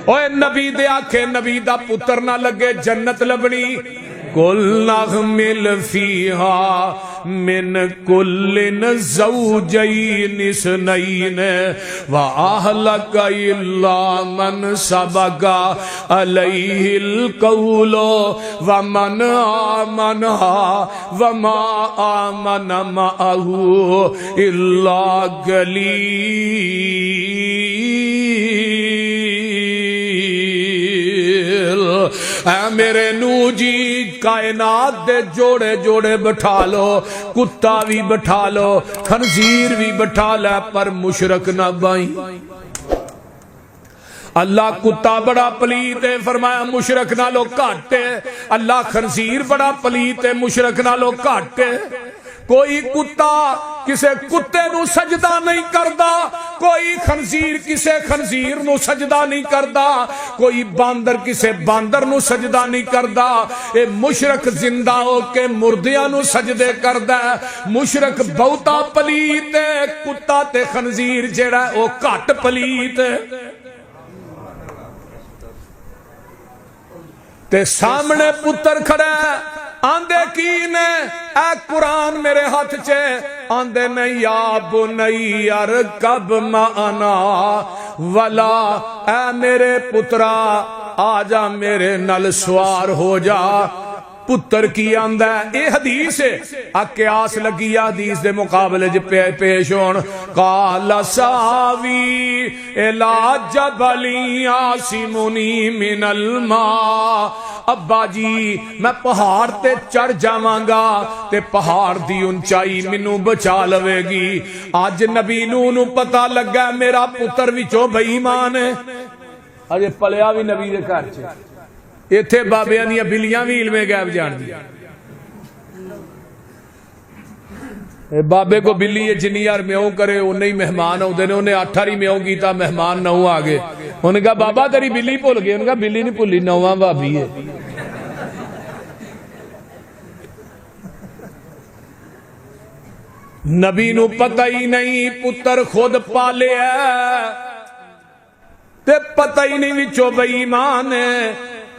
اوے نبی دے آکھے نبی دا پتر نہ لگے جنت لبنی کل نغمل فیہا من کل زوجین اثنین وآہلک الا من سبق علیہ القول ومن آمنہا وما آمن معہو الا قلیل۔ اے میرے نو جی کائنات دے جوڑے جوڑے بٹھا لو، کتا بھی بٹھا لو، خنزیر بھی بٹھا لے، پر مشرک نہ بائیں۔ اللہ کتا بڑا پلیت ہے، فرمایا مشرک نہ لو گھٹ ہے۔ اللہ خنزیر بڑا پلیت ہے، مشرک نہ لو گھٹ ہے۔ کوئی کتا کسے کتے نو سجدہ نہیں کردا، کوئی خنزیر کسے خنزیر نو سجدہ نہیں کردا، کوئی باندر کسے باندر نو سجدہ نہیں کردا۔ اے مشرک زندہ ہو کے مردیاں نو سجدے کردا ہے۔ مشرک بہتا پلیت ہے، کتا تے خنزیر جیڑا ہے او گھٹ پلیت ہے۔ تے سامنے پتر کھڑا ہے، آندے کی نے اے قرآن میرے ہاتھ چے، آندے نے یا بنی ارکب معنا ولا، اے میرے پترا آجا میرے نل سوار ہو جا۔ پتر کی آندہ ہے، اے حدیث ہے، قیاس لگی حدیث دے مقابلے جے پیش ہون۔ قال ساوی الی جبل یعصمنی من الماء، ابا جی میں پہاڑ تے چڑھ جاواں گا تے پہاڑ دی اونچائی مینوں بچا لوے گی۔ اج نبی نو پتہ لگا میرا پتر وچوں بے ایمان ہے، اجے پلیا بھی نبی دے گھر چ۔ ایتھے بابیاں دیاں بلیاں بھی علم غیب جان دی۔ بابے کو بلی یہ جنی یار میوں کرے انہیں ہی مہمان ہوتے نے، انہیں 8 میوں کیتا مہمان 9 آگے۔ انہوں نے کہا بابا تیری بلی بھول گئی، انہوں نے کہا بلی نہیں بھولی، 9واں بابی ہے۔ نبی نو پتہ ہی نہیں پتر خود پالے ہے تے پتہ ہی نہیں وچوں بے ایمان ہے۔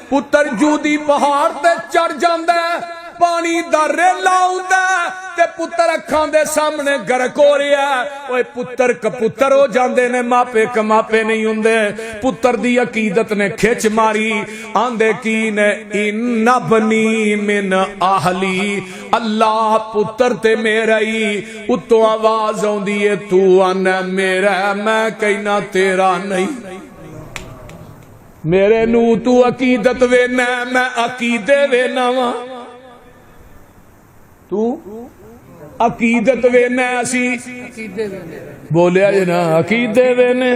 پتر جودی پہاڑ تے چڑھ جاندا ہے، پانی دا ریلا ہوندا ہے تے پتر اکھاں دے سامنے گرک ہو رہا ہے۔ اوے پتر کپتر ہو جاندے نے، ماپے کماپے نہیں ہوندے۔ پتر دی عقیدت نے کھچ ماری، آندے کی نے ان ابنی من اہلی، اللہ پتر تے میرا ہی۔ اتوں آواز آوندی ہے تو آنا میرا، میں کہنا تیرا نہیں۔ میرے نو تو عقیدت وینا، میں عقیدے وینا وا، تو عقیدت وینا، اسی بولیا جی نا عقیدے وینے۔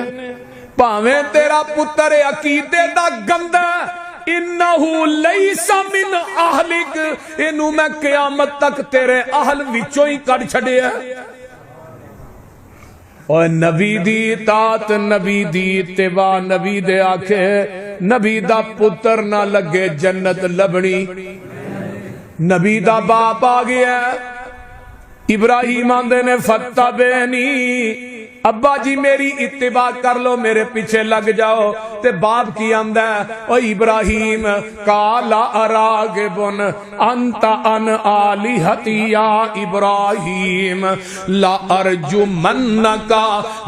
پاویں تیرا پتر عقیدے دا گندا، انہو لیس من اہلک، انہوں میں قیامت تک تیرے اہل وچوں ہی کٹ چھڑیا۔ اور نبی دی اطاعت، نبی دی اتباع، نبی دے آکھے نبی دا پتر نہ لگے جنت لبنی۔ نبی دا باپ آ گیا، ابراہیم آندے نے فتبعنی، ابا جی میری اتباع کر لو، میرے پیچھے لگ جاؤ۔ تے باپ کی آندہ ہے او ابراہیم قالا اراغبن انت ان آلہتی یا ابراہیم لا ارجمنک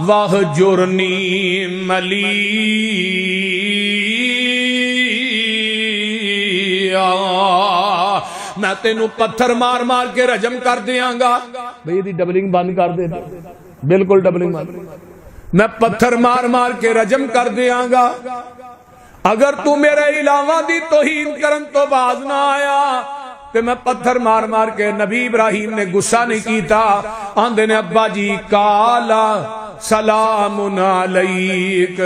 وہجرنی ملیا۔ میں تینوں پتھر مار مار کے رجم کر دیاں گا۔ بھئی دی ڈبلنگ بند کر دے، بالکل ڈبلنگ بند۔ میں پتھر مار مار کے رجم کر دیاں گا اگر تو میرے علاوہ دی توہین کرن تو باز نہ آیا کہ میں پتھر مار مار کے۔ نبی ابراہیم نے غصہ نہیں کیتا، آندے نے ابا جی کالا سلام علیک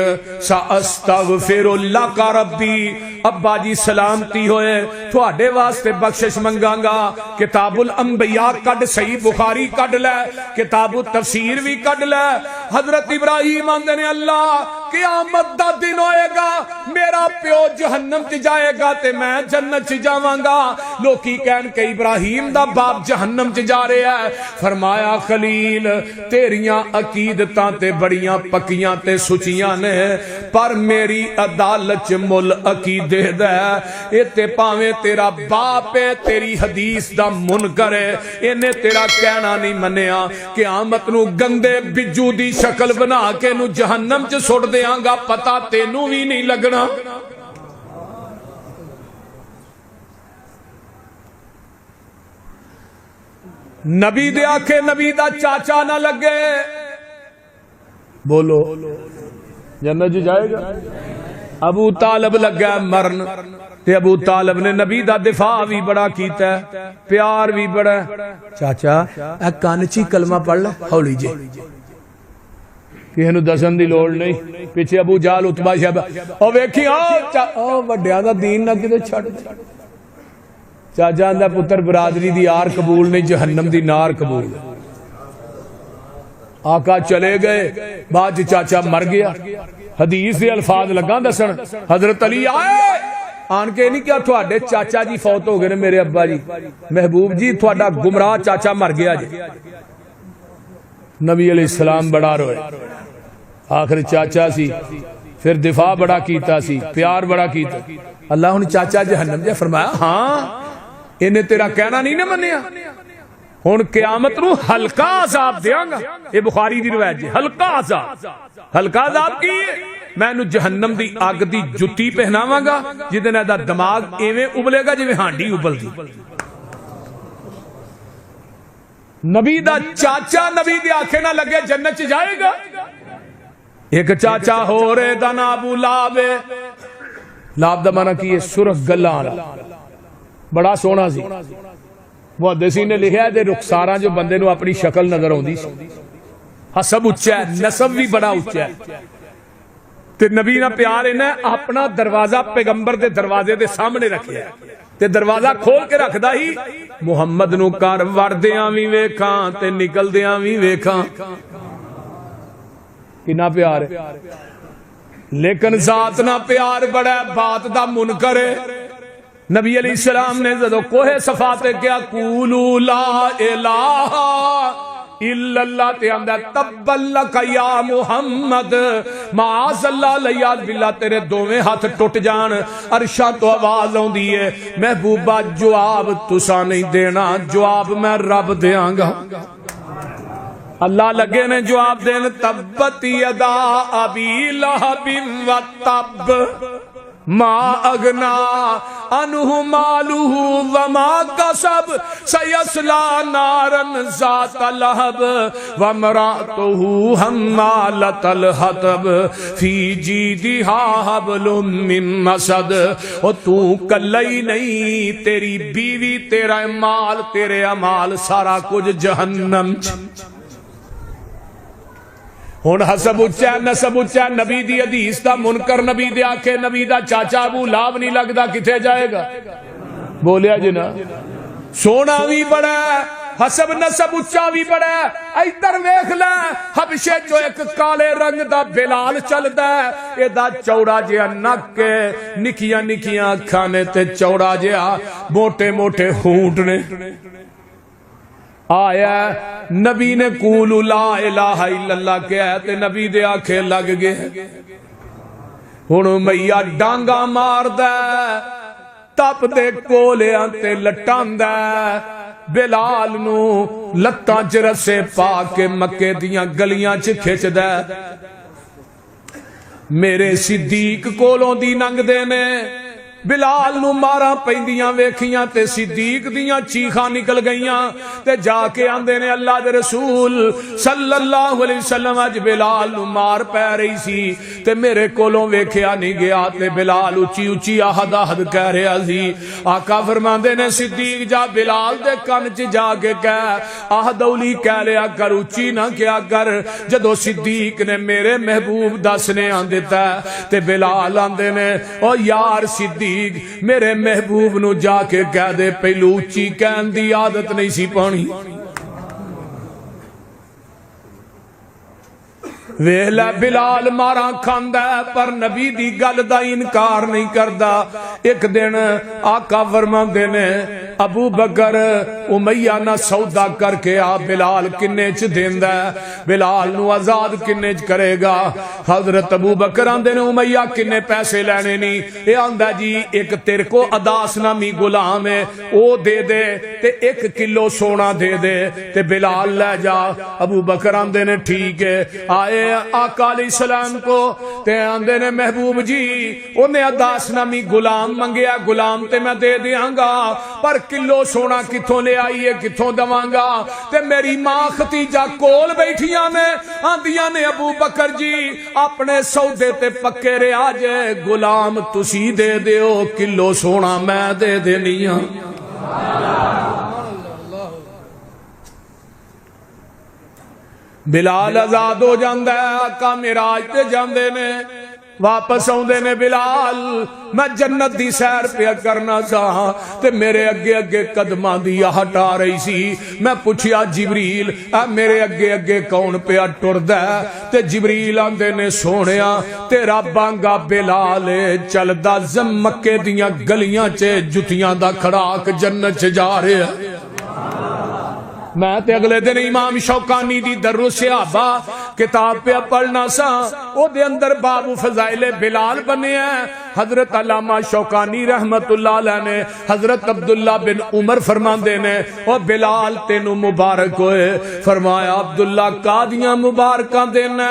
ساستغفر لک ربی، ابا جی سلامتی ہوئے، تھوڑے واسطے بخشش منگاں گا۔ کتاب الانبیاء کڈ، صحیح بخاری کڈ لے، کتاب التفسیر بھی کڈ لے۔ حضرت ابراہیم آندے نے اللہ قیامت دا دن ہوئے گا، میرا پیو جہنم چ جائے گا تے میں جنت چ جاواں گا، لوکی کہن کہ ابراہیم دا باپ جہنم چ جا رہا ہے. فرمایا خلیل تیریاں عقیدتاں تے بڑیاں پکیاں تے سچیاں نے پر میری عدالت چ مل عقیدے دا اے تے پاویں تیرا باپ ہے تیری حدیث دا منکر ہے انہیں تیرا کہنا نہیں منیا قیامت نو گندے بجو دی شکل بنا کے نو جہنم چ سٹ دیاں گا پتہ تینوں بھی نہیں لگنا. نبی دے آکھے نبی دا چاچا نہ لگے بولو جنت جی جائے گا. ابو طالب لگا مرن تے ابو طالب نے نبی دا دفاع بھی بڑا کیتا ہے پیار بھی بڑا. چاچا اے کانچی کلمہ پڑھ لے ہولی جے کسی نو دسن دی لوڑ نہیں. پیچھے ابو جال اتبا شہبہ او ویکھی او وڈیاں دا دین نہ کتے چھڑ. چاچا دا پتر برادری دی یار قبول نہیں جہنم دی نار قبول. آقا چلے گئے بعد چاچا مر گیا. حدیث دے الفاظ لگا دسن حضرت علی آئے آن کے نہیں کیا تھوڑے چاچا جی فوت ہو گئے میرے ابا جی محبوب جی تھوڑا گمراہ چاچا مر گیا جی. نبی علیہ السلام بڑا روئے آخر چاچا سی پھر دفاع بڑا کیتا سی پیار بڑا کیتا. اللہ نے چاچا جہنم جا فرمایا ہاں انہیں تیرا کہنا نہیں نہ منیا ہن قیامت نو ہلکا عذاب دیاں گا. یہ بخاری دی روایت جی ہلکا عذاب کی میں نو جہنم دی آگ دی جتی پہناواں گا جدے نال دا دماغ ایویں ابلے گا جویں ہانڈی ابلدی. نبی دا چاچا نبی دی آنکھیں نہ لگے جنت چ جائے گا. ایک چاچا ہو رہے دا نا ابو لاب. لاب دا معنی کی ہے سرخ گلاں والا بڑا سونا سی. محدثین نے لکھا ہے دے رخساراں جو بندے نو اپنی شکل نظر ہوندی سی. حسب اچھا ہے نسب بھی بڑا اچھا ہے تے نبی نہ پیار انہیں اپنا دروازہ پیغمبر دے دروازے دے سامنے رکھیا ہے تے دروازہ کھول کے رکھ دا ہی محمد نو کر وردیاں وی ویکھاں تے نکلدیاں وی ویکھاں. کنا پیار ہے لیکن ذات نہ پیار بڑا ہے بات دا منکر ہے. نبی علیہ السلام نے جدو کوہ صفا تے کیا قولوا لا الہ الا اللہ تے آندا تبلک یا محمد معاذ اللہ لیاد باللہ تیرے دوویں ہاتھ ٹوٹ جان. عرشاں تو آواز ہوندی ہے محبوبہ جواب تساں نہیں دینا جواب میں رب دیاں گا. اللہ لگے نے جواب دین تبت یدا ابی لہب وتب ما اغنا عنہ مالہ وما کسب سیصلی نارا ذات لہب وامرأتہ حمالۃ الحطب فی جیدہا حبل من مسد. اور تو کلئی نہیں تیری بیوی تیرا مال تیرے اعمال سارا کچھ جہنم. ہن حسب اچا نسب اچا نبی دی حدیث دا منکر نبی دے آکھے نبی دا چاچا ابو لاب نہیں لگدا کتے جائے گا. بولیا جنا سونا بھی بڑا ہے حسب نسب اچا بھی بڑا ہے. ادھر ویکھ لے حبشے جو ایک کالے رنگ دا بلال چلدا ہے اے دا چوڑا جہا نک نکیاں نکیاں اکھاں نے تے چوڑا جہا موٹے موٹے ہونٹ نے. آیا نبی نے قولوا لا الہ الا اللہ کہا ہے تے نبی دے آنکھیں لگ گئے. ہن میاں ڈانگا مار دے تپ دے کولیاں تے لٹاندا بلال نو لتاں چ رسے پا کے مکے دیاں گلیاں چ کھچدا. میرے صدیق کولوں دی ننگ دے نے بلال نو مارا پیندیاں ویکھیاں تے صدیق دیاں چیخاں نکل گئیاں تے جا کے آندے نے اللہ دے رسول صلی اللہ علیہ وسلم اج بلال نو مار پے رہی سی تے میرے کولوں ویکھیا نہیں گیا تے بلال اچھی اچھی آہد آہد کہہ رہا سی. آقا فرماندے نے صدیق جا بلال دے کن چ جا کے کہہ آہد اولی کہہ لیا کر اچھی نہ کیا کر. جدو صدیق نے میرے محبوب دسنے آن دیتا تے بلال آندے نے او یار صدیق میرے محبوب نو جا کے کہہ دے پہلو اچھی کہن دی عادت نہیں سی پانی. ویلا بلال مارا کھاندا پر نبی دی گل دا انکار نہیں کردا. ایک دن آقا فرماندے نے ابو بکر امیہ نہ سودا کر کے آ بلال کنے چ دیندا ہے، بلال نو آزاد کنے چ کرے گا؟ حضرت ابو بکر آندے نے امیہ کنے پیسے لینے نہیں، اے آندا جی ایک تیرے کو اداس نامی غلام ہے او دے دے تے 1 کلو سونا دے دے تے بلال لے جا۔ ابو بکر آندے نے ٹھیک ہے، آئے آقا علیہ السلام کو تے آندے نے محبوب جی انہیں اداس نامی غلام منگیا، غلام تے میں دے دیاں گا پر کلو سونا کتھوں لے آئیے کتھوں دواں گا؟ تے میری ماں ختیجہ کول بیٹھیاں نے آندیاں نے ابو بکر جی اپنے سودے تے پکے رہا جے، غلام تسی دے دیو کلو سونا میں دے دینی ہاں۔ بلال آزاد ہو جاندہ ہے، آقا معراج تے جاندے نے، واپس آندے نے، بلال میں جنت دی سیر پہ کرنا سا تے میرے اگے اگے قدماں دی ہٹ آ رہی سی، میں پوچھیا جبریل اے میرے اگے اگے کون پیا ٹردا ہے؟ تے جبریل آندے نے سونیا تیرا بانگا بلال چلدا مکے دیاں گلیاں چ جتیاں دا کھڑاک جنت چ جا رہا ہے۔ میں تے اگلے دن امام شوکانی دی در الصحابہ کتاب پہ پڑھنا سا، او دے اندر باب فضائل بلال بنے ہیں۔ حضرت علامہ شوکانی رحمت اللہ علیہ نے حضرت عبداللہ بن عمر فرماندے نے او بلال تینو مبارک ہوئے، فرمایا عبداللہ قادیاں مبارکاں دینا،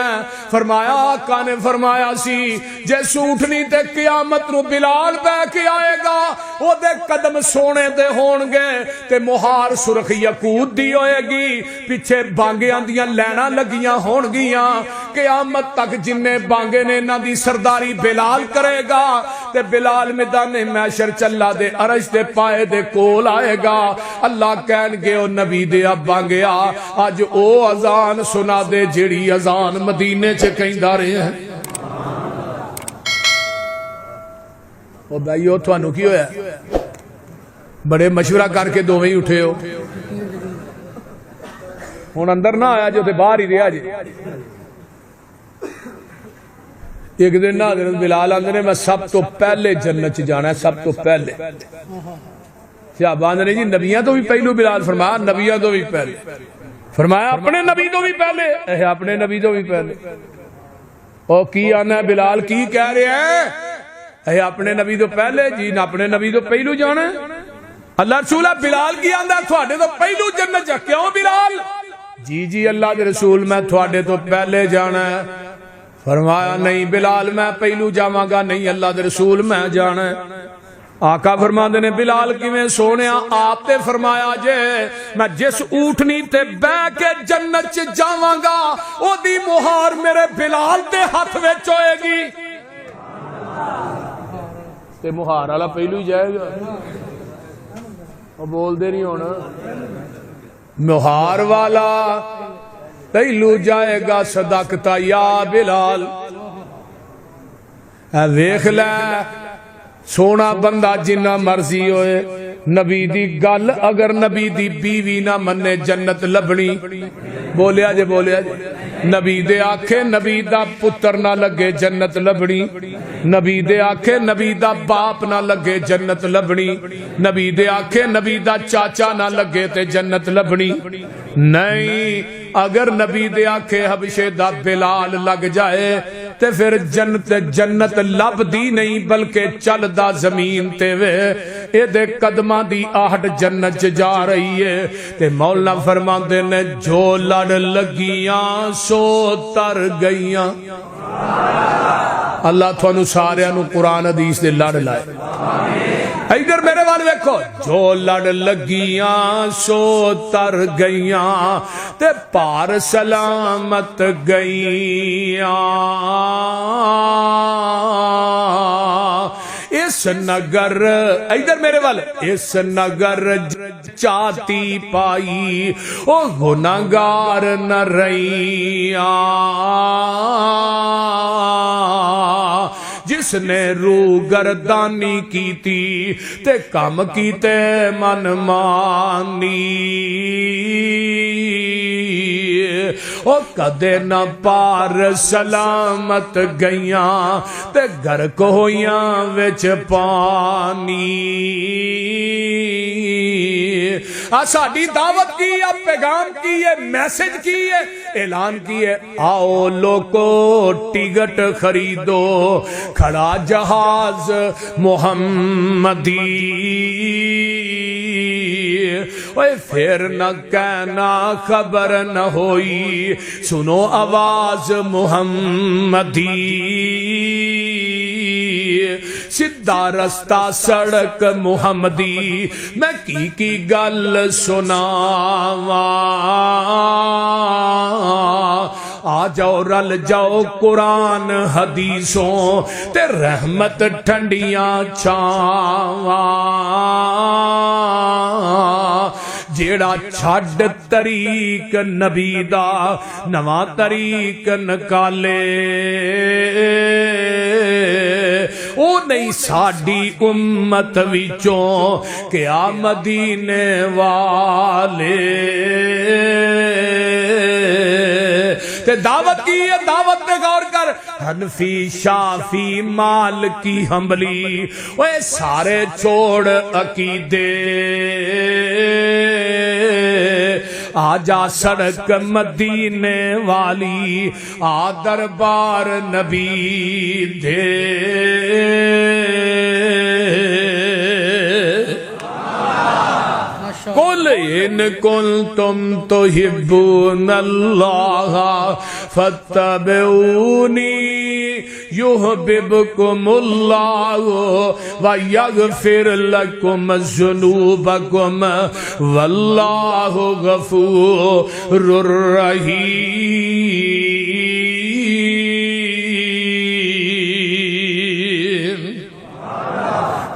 فرمایا آقا نے فرمایا سی جے سوٹنی تے قیامت نو بلال بہ کے آئے گا او دے قدم سونے دے ہون گے تے مہار سرخ یقوت دی ہوئے گی، پیچھے بانگیاں دیاں لینا لگیاں ہون گیاں، قیامت تک جننے بانگے نے نہ دی سرداری بلال کرے گا تے بلال میدان محشر چلا دے عرش دے پائے دے کول آئے گا، اللہ کہن گے او نبی دے اب بانگیا آج او اذان سنا دے جیڑی اذان مدینے چ کہندا رہے ہیں۔ او بھائیو تھانو کی ہویا بڑے مشورہ کر کے دوویں ہی اٹھے ہو، ہن اندر نہ آیا جو تے باہر ہی رہا جی۔ ایک دن نہ حضرت بلال آندے نے میں سب تو پہلے جنت جانا ہے، سب تو پہلے۔ صحابہ نے جی نبیاں تو بھی پہلو، بلال فرمایا نبیاں تو بھی پہلے، فرمایا اپنے نبی تو بھی پہلے، اپنے نبی تو بھی پہلے۔ او کی آنا ہے بلال کی کہہ رہے ہیں؟ اپنے نبی تو پہلے جی، نہ اپنے نبی تو پہلو جانا ہے۔ اللہ رسول بلال کی آندا تھوڑے تو پہلو جنت جا، کیوں بلال؟ جی جی اللہ کے رسول میں تھوڑے تو پہلے جانا ہے۔ فرمایا نہیں بلال میں پہلو جاواں گا، نہیں اللہ دے رسول میں جانا ہے۔ آقا فرماندے نے بلال کیویں سونیا؟ آپ تے فرمایا جے میں جس اونٹنی تے بہ کے جنت چ جاواں گا او دی مہار میرے بلال دے ہاتھ وچ ہوئے گی، تے مہار والا پہلو ہی جائے گا۔ او بول دے نہیں ہونا، مہار والا پہلو جائے گا، صدقتا یا بلال۔ اے ویکھ لے سونا بندہ جنہ مرضی ہوئے، نبی دی گل اگر نبی دی بیوی نہ منے جنت لبنی، بولیا جے بولیا جے، نبی دے آکھے نبی دا پتر نہ لگے جنت لبنی، نبی دے آکھے نبی دا باپ نہ لگے جنت لبنی، نبی دے آکھے نبی دا چاچا نہ لگے تے جنت لبنی نہیں۔ اگر نبی دے آکھے حبشے دا بلال لگ جائے تے پھر جنت لب دی نہیں بلکہ چل دا زمین تے وے، اے دے قدماں دی آہٹ جنت چ جا رہی ہے۔ تے مولا فرماندے نے جو لڑ لگیاں سو تر گئیاں۔ اللہ تھانو سارے نو قرآن حدیث دے لڑ لائے۔ ادھر میرے والے دیکھو، جو لڑ لگیاں سو تر گئیاں تے پار سلامت گئیاں، اس نگر ادھر میرے والے اس نگر چاہتی پائی او گناہگار نہ رہیاں، جس نے روح گردانی کی تھی تے کم کیتے من مانی، او کدے نہ پار سلامت گئیاں تے گرک ہویاں وچ پانی ساڈی دعوت کی ہے پیغام کی ہے میسج کی ہے اعلان کی ہے آؤ لوگو ٹکٹ خریدو کھڑا جہاز محمدی اوے پھر نہ کہنا خبر نہ ہوئی سنو آواز محمدی سیدھا رستہ سڑک محمدی میں کی گل سناواں آ جاؤ رل جاؤ قرآن حدیثوں تے رحمت ٹھنڈیاں چھاواں جیڑا چھڈ طریق نبی دا نواں طریق نکالے او نہیں ساڈی امت وچوں کیا مدینے والے تے دعوت کی ہے دعوت پہ غور کر حنفی شافی مالکی حنبلی اوے سارے چھوڑ عقیدے آجا سڑک مدینے والی آ دربار نبی دے قل ان کنتم تحبون اللہ فاتبعونی یحببکم اللہ ویغفر لکم ذنوبکم واللہ غفور رحیم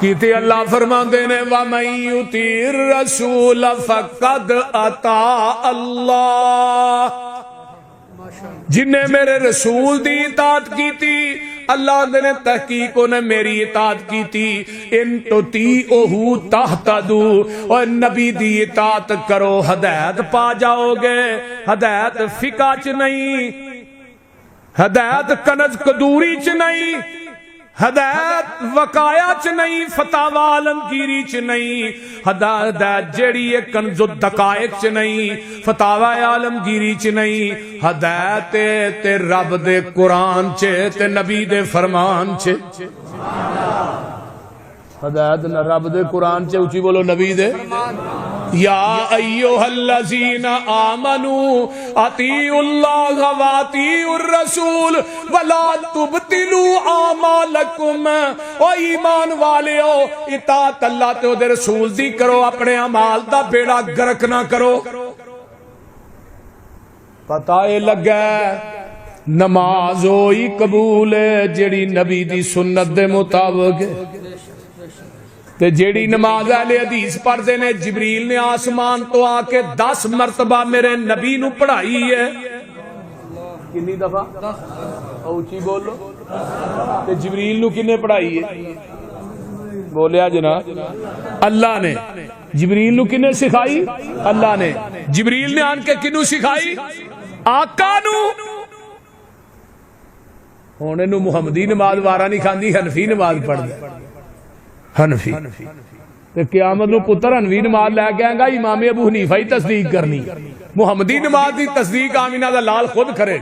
کیتے اللہ فرماندے نے وَمَن يُطِعِ الرَّسُولَ فَقَدْ أَطَاعَ اللَّهَ جن نے میرے رسول دی اطاعت کی تھی اللہ نے تحقیق نے میری اطاعت کی تھی ان تطیعوہ تہتدوا اور نبی دی اطاعت کرو ہدایت پا جاؤ گے ہدایت فقہ چ نہیں ہدایت کنز کدوری چ نہیں ہدایت وقایا چ نہیں فتاوی عالمگیری چ نہیں ہدایت جیڑی ہے کنز الدقائق چ نہیں فتاوی عالمگیری چ نہیں ہدایت تے رب دے قرآن چ تے نبی دے فرمان چ ہدایت نہ رب دے قرآن چ اونچی بولو نبی دے یا ایھا الذین آمنوا اطیعوا اللہ واطیعوا الرسول ولا تبطلوا اعمالکم او ایمان والےو اطاعت اللہ تے دے رسول دی کرو اپنے اعمال دا بیڑا گرک نہ کرو پتہ اے لگا نماز ہوئی قبول ہے جیڑی نبی دی سنت دے مطابق تے جیڑی نماز اہل حدیث پڑھدے نے جبریل نے آسمان تو آ کے 10 مرتبہ میرے نبی نو پڑھائی ہے کنی دفعہ اونچی بولو تے جبریل نو کنے پڑھائی ہے بولیا جناب اللہ نے جبریل نو کنے سکھائی اللہ نے جبریل نے آن کے کنو سکھائی آقا نو ہونے نو محمدی نماز وارا نہیں کھاندی حنفی نماز پڑھ دے حنفی تے قیامت نو پتر حنفی نماز لے کے آئیں گا امام ابو حنیفہ ہی تصدیق کرنی محمدی نماز دی تصدیق آمینہ دا لال خود کرے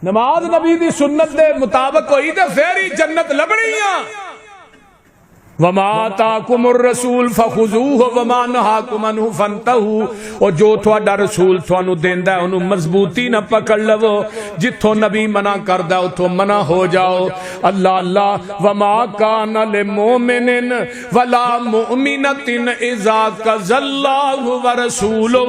نماز نبی دی سنت دے مطابق ہوئی تے پھر ہی جنت لبنیاں وما آتاکم الرسول فخذوہ وما نہاکم عنہ فانتہوا اور جو تھوڑا رسول تھوانو دیندہ ہے انہوں مضبوطی نہ پکڑ لو جتھوں نبی منع کردہ اتھوں منع ہو جاؤ اللہ اللہ وما کان لمومن ولا مؤمنۃ اذا قضى اللہ ورسولہ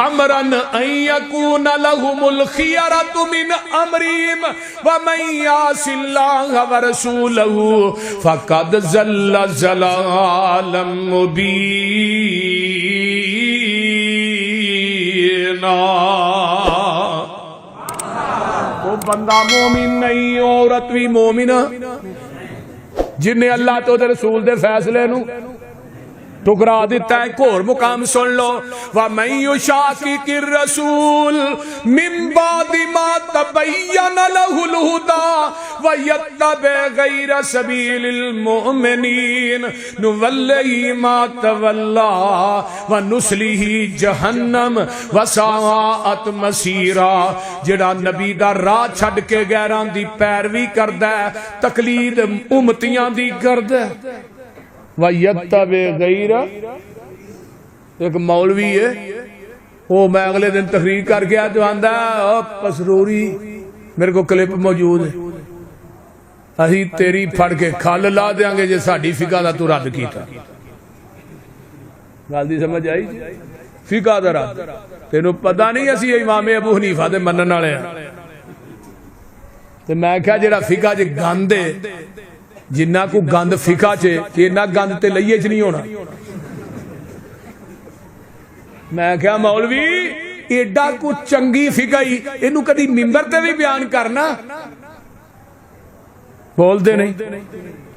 امرا ان یکون لهم الخیرۃ من امرہم ومن یعص اللہ ورسولہ فقد ضل ضلالا مبینا وہ بندہ مومن نہیں عورت بھی مومنہ جن نے اللہ تو دے رسول دے فیصلے نو ٹکرا دیتا ہے. ایک اور مقام سن لو, وَمَن يُشَاقِقِ الرَّسُولَ مِن بَعْدِ مَا تَبَيَّنَ لَهُ الْهُدَىٰ وَيَتَّبِعْ غَيْرَ سَبِيلِ الْمُؤْمِنِينَ نُوَلِّهِ مَا تَوَلَّىٰ وَنُصْلِهِ جَهَنَّمَ وَسَاءَتْ مَصِيرًا. جڑا نبی دا راہ چھڈ کے غیراں دی پیروی کردا ہے, تقلید امتیاں دی کردا ہے. وَيَتَّبِعْ غَيْرَ, ایک مولوی ہے, وہ میں اگلے دن تقریر کر کے آیا تو آندا پسروری, میرے کو کلپ موجود ہے, اسی تیری پھڑ کے کھل لا دیاں گے جے ساڈی فقہ دا تو رد کیتا. گل دی سمجھ آئی؟ فقہ دا رد تینوں پتہ نہیں اسی امام ابو حنیفہ دے منن والے ہاں. تے میں کہا جڑا فقہ چ گند ہے, جنہ کو گند فقہ چے, اینا گند تے لئیے چ نہیں ہونا. میں کہا مولوی ایڈا کو چنگی فقہ ہی اینو کدی ممبر تے بھی بیان کرنا, بول دے نہیں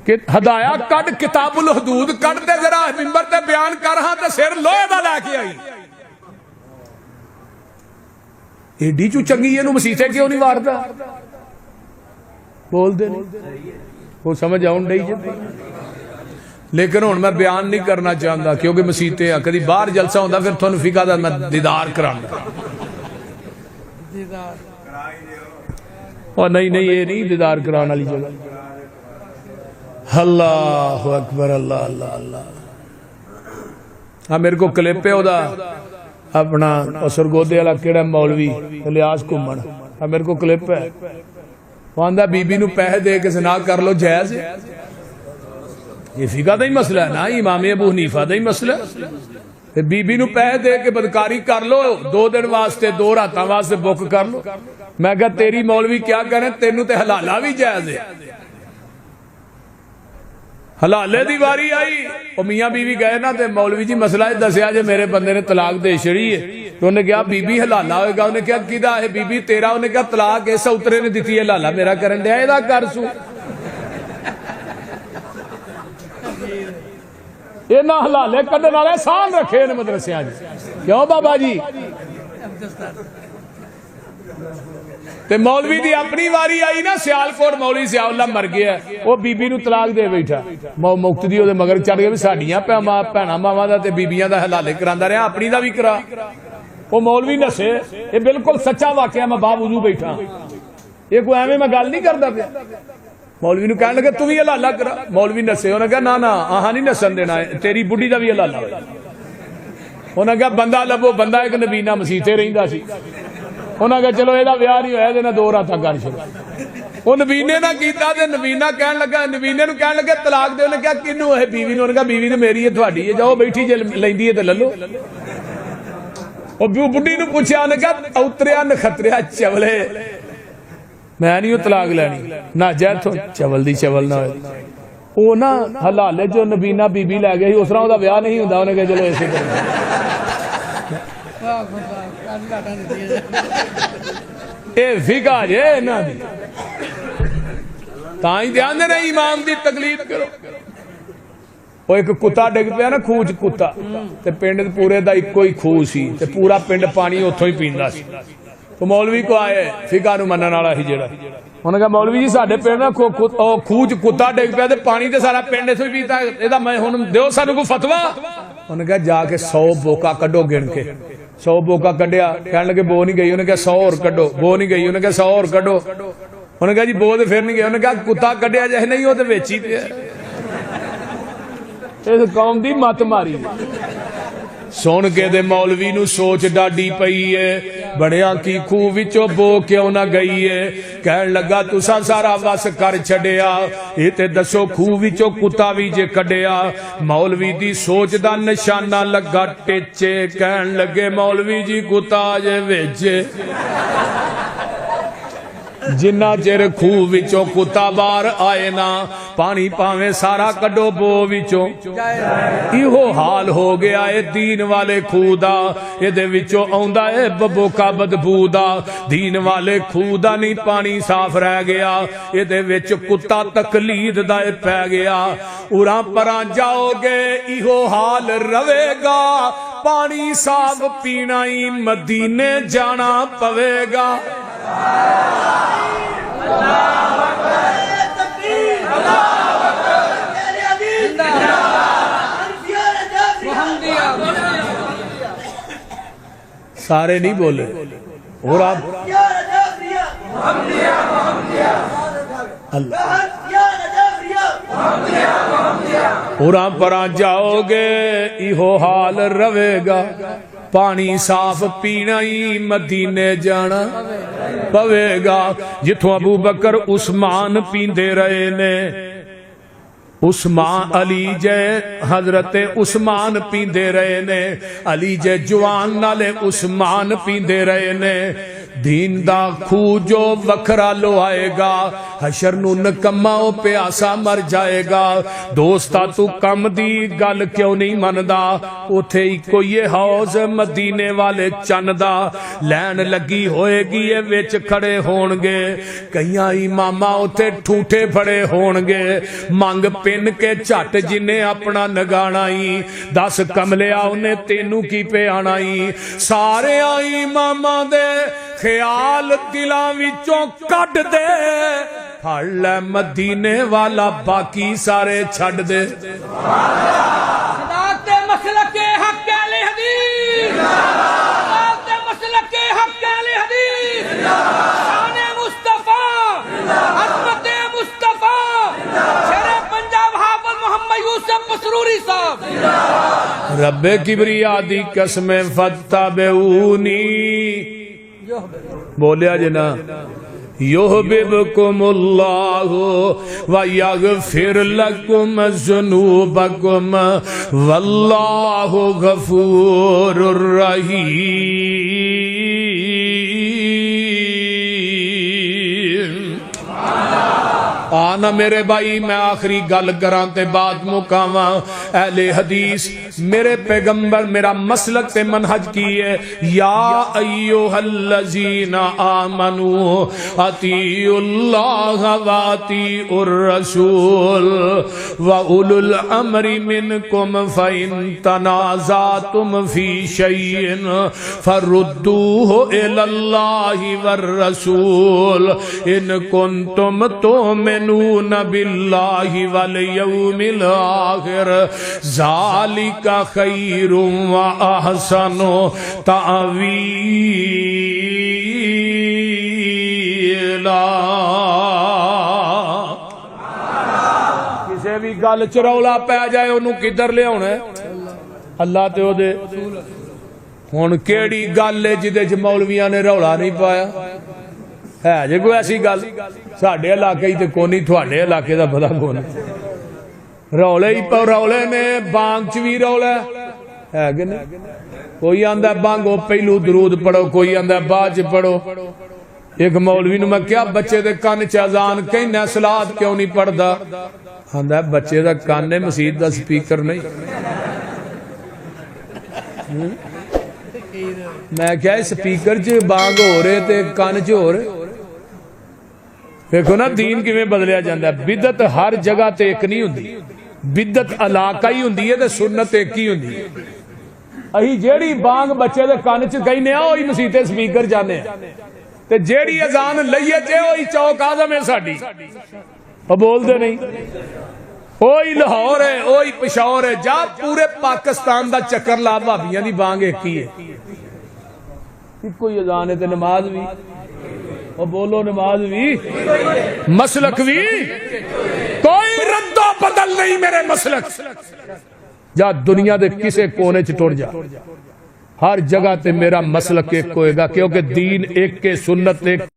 کہ ہدایہ کڈ کتاب الحدود کڈ دے ذرا ممبر تے بیان کر ہاں تے سر لوہے دا لے کے آئی. ایڈی چو چنگی اینو مسیطے کیوں نہیں واردا, بول دے نہیں, وہ سمجھ آؤں ڈئی جب. لیکن ہن میں بیان نہیں کرنا چاہتا کیونکہ مسیطے ہیں, کدی باہر جلسہ ہوندا پھر تھانوں فقہ دا میں دیدار کرانا. اور نہیں یہ نہیں دیدار کرانے والی جگہ. اللہ اکبر, اللہ اللہ اللہ. ہاں میرے کو کلپ ہے اودا اپنا سرگودے والا کیڑا مولوی الیاس گھومن, ہاں میرے کو کلپ ہے. وہ آندا بی بی نو پیسے دے کے زنا کر لو جائز ہے. یہ فقہ دا ہی مسئلہ ہے نا, امام ابو حنیفہ دا ہی مسئلہ ہے. بی بی نو پیسے دے کے بدکاری کر لو, 2 دن واسطے 2 راتاں واسطے بک کر لو. میں کہا تیری مولوی کیا کریں, تینوں تے حلالہ بھی جائز ہے. حلالے دی واری آئی, وہ میاں بیوی گئے نا تے مولوی جی مسئلہ دسیا جے میرے بندے نے طلاق دے چھڑی ہے. تو انہیں کہا بی بی حلالہ ہوئے گا, انہیں کہا کیدا ہے بی بی تیرا, انہیں کہا طلاق ایسا اترے نے دیتی ہے حلالہ میرا کرن دیا ایدہ کر سو. یہ نہ حلالے کڈن والے سان رکھے نے مدرسے آج, کیوں بابا جی؟ تے مولوی دی اپنی واری آئی نا, سیالکوٹ مولوی سیاہ اللہ مر گیا, وہ بی بی نو طلاق دے بیٹھا, مقتدی دے مگر چڑھ گئے بھی ساڈیاں بھੈਣਾਂ ماواں دا تے بیبیاں دا حلالے کراندا رہیا, اپنی دا بھی کرا. وہ مولوی نسے, یہ بالکل سچا واقعہ, میں باب وضو بیٹھا, یہ کوئی ایویں میں گل نہیں کردا پیا. مولوی نو کہنے لگا تو بھی حلالہ کرا, مولوی نسے, انہاں کہا نا آہاں نہیں نسن دینا, تیری بڈھی دا بھی حلالہ ہوئے. انہاں کہا بندہ لبو, بندہ ایک نبینہ مسیطے رہندا سی. انہاں کہا چلو ایدہ ویاہ نہیں ہویا دینا 2 راتاں کر چھوڑا. وہ نبینے نہ کیتا تے نبینہ کہنے لگا, نبینے نو کہنے لگا طلاق دے, انہاں کہا کنوں ہے بیوی نو, انہاں کہا بیوی نے میری ہے تھوڑی ہے, جاؤ بیٹھی جے لیندی ہے تے للو. وہ بڈھی نو پوچھا, انہاں کہا اوتریا نخطریا چولے, میں نہیں وہ طلاق لینی نہ جائے تو چول دی چول نہ ہوئے. وہ نا حلالے جو نبینہ بی بی لے گئی, اس طرح وہ دا بیاہ نہیں ہوندہ, انہیں کہا چلو ایسے کریں. اے فقہ جے نا دی تائیں دھیان دے رہے امام دی تقلید کرو. وہ ایک کتا ڈگ پیا نا, خوچ کتا, تے پنڈ پورے دا ایک کوئی خو سی, تے پورا پنڈ پانی اتھوں ہی پیندا سی. تو مولوی کو آئے فقہ نو منن والا ہی جڑا, انہوں نے کہا مولوی جی ساڈے پنڈ نا خوچ کتا ڈگ پیا تے پانی تے سارا پنڈ اتھوں ہی پیتا ہے, اے دا میں ہن دیو سانو کو فتوا. انہوں نے کہا جا کے 100 بوکا کڈو گن کے, 100 بوکا کڈیا, کہنے لگے بو نہیں گئی, انہوں نے کہا 100 اور کڈو, بو نہیں گئی, انہوں نے کہا 100 اور کڈو. انہوں نے کہا جی بو تے پھر نہیں گئی, انہوں نے کہا کتا کڈیا جے نہیں ہو تے وچ ہی پیا. اس قوم دی مت ماری. سن کے دے مولوی نو سوچ ڈاڈی پئی ہے, بڑیاں کی خوہ وچوں بو کیوں نہ گئی ہے. کہن لگا تساں سارا وس کر چھڈیا, اے تے دسو خوہ وچوں کتا وی جے کڈیا. مولوی دی سوچ دا نشانہ لگا ٹیچے, کہن لگے مولوی جی کتا جے وچ. جنہ چر خوہ وچوں کتا بار آئے نا پانی پاویں سارا کڈو بو وچوں ایہو حال ہو گیا اے دین والے خوہ دا ایدے وچوں آوندا اے ببو کا بدبو دا دین والے خوہ دا نہیں پانی صاف رہ گیا ایدے وچ کتا تقلید دا پہ گیا اُراں پراں جاؤ گے ایہو حال روے گا پانی صاف پینا ہی مدینے جانا پوے گا سارے نہیں بولے اور آپ اللہ اُراں پراں جاؤ گے ایہو حال روے گا پانی صاف پینا ہی مدینے جانا پوے گا جتھوں ابو بکر عثمان پیندے رہے نے عثمان علی جے حضرت عثمان پیندے رہے نے علی جے جوان نالے عثمان پیندے رہے نے دین دا خو جو وکھرا لو آئے گا حشر نو نکماؤ پیاسا مر جائے گا دوستا تو کم دی گل کیوں نہیں مندا اتھے ہی کوئی حوض مدینے والے چندا لین لگی ہوئے گی یہ ویچ کھڑے ہونگے کئیاں امامہ اتھے ٹھوٹے پھڑے ہونگے مانگ پن کے چٹ جنہیں اپنا نگانائی 10 کملے آنے تینوں کی پہ آنائی سارے آئی امامہ دے خیال دلاں وچوں کٹ دے پھڑ لے مدینے والا باقی سارے چھڑ دے صداقت مسلک حق اہل حدیث صداقت مسلک حق اہل حدیث شان مصطفیٰ عظمت مصطفیٰ شر پنجاب حافظ محمد یوسف مسروری صاحب رب کبریا دی قسم فتبعونی بولیا جنا یحببکم اللہ ویغفر لکم ذنوبکم واللہ غفور الرحیم آنا میرے بھائی میں آخری گل کران تے بات مکاواں اہل حدیث میرے پیغمبر میرا مسلک تے منہج کی ہے یا ایوہ الذین آمنوا اطیعوا اللہ واطیعوا الرسول وَأُولُو الْأَمْرِ مِنْكُمْ فَإِن تَنَازَعْتُمْ فِي شَيْءٍ فَرُدُّوهُ إِلَى اللَّهِ وَالرَّسُولِ إِن كُنتُمْ تؤمنون باللہ والیوم الآخر ذالک خیر و احسن تعویلا کسے بھی گل چرولا پہ جائے انہوں کدھر لے ہونا ہے اللہ تے ہو دے ہون کیڑی گل ہے جدے چ مولویاں نے رولا نہیں پایا ہے جے کوئی ایسی گل ساڑھے علاقے ہی تے کونی تھوڑے علاقے دا پتہ کون رولے ہی پر رولے نے بانگ چوی رولے ہے کہ نہیں کوئی آندہ بانگو پہلو درود پڑھو کوئی آندہ باج پڑھو ایک مولوی نے میں کیا بچے دے کان چازان کہیں نسلات کیوں نہیں پڑھ دا آندہ بچے دا کان نے مسید دا سپیکر نہیں میں کیا سپیکر چ بانگ ہو رہے تے کان چ ہو رہے دیکھو نا دین کی میں بدلیا جاندہ ہے بدت ہر جگہ تے ایک نہیں ہوندی بدت علاقہ ہی ہوندی ہے تے سنت ایک ہی ہوندی ہے اہی جیڑی بانگ بچے دے کانچ کہیں نیا ہوئی مسیطے سپیکر جانے ہیں تے جیڑی اذان لئیے چے ہوئی چوک آدم ہے ساڑی وہ بول دے نہیں اوہی لاہور ہے اوہی پشاور ہے جا پورے پاکستان دا چکر لا بھابیاں دی بانگ ایک ہی ہے کوئی اذان ہے تے نماز بھی وہ بولو نماز بھی مسلک بھی کوئی رد و بدل نہیں میرے مسلک جا دنیا دے کسے کونے چٹوڑ جا ہر جگہ تے میرا مسلک ایک ہوئے گا کیونکہ دین ایک کے سنت ایک